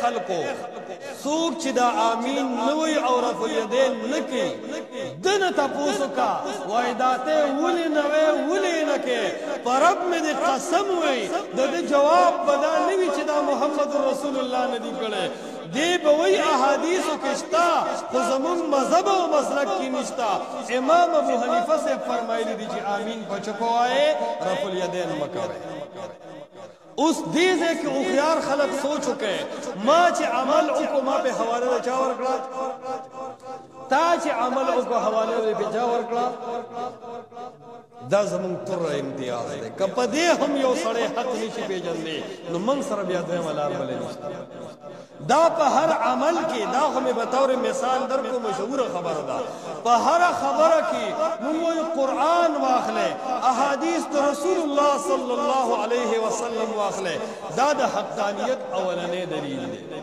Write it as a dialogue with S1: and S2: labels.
S1: خلقو سوک چې دا آمین نوی او رفع الیدین نکی دنه تپوسو کا وایداته ولی نوی ولی نکی پرب میں دی قسم ہوئی دا دی جواب بدا نوی چې دا محمد رسول اللہ ندی کرے دی بوئی احادیثو کشتا خزمون مذہب و مسلک کی نشتا امام ابو حنیفہ سے فرمائی دی جی آمین پچکو آئے رفع الیدین مکوے اس دیزے کہ اخیار خلق سو چکے ما چی عمل اکو ما پہ حوالے دے چاور کلا تا چی عمل اکو حوالے دے پہ چاور کلا دا زمان تر امتیاز دے کپا دے ہم یو سڑے حق نیشی پہ جندے نو من سر بیا دوے ملار بلے نشتا دا پا ہر عمل کی دا ہمیں بطور مثال در کو مشہور خبر دا پا ہر خبر کی نموی قرآن واخلے احادیث دا رسول اللہ صلی اللہ علیہ وسلم واخلے دا دا حقانیت اولنے دلیل دے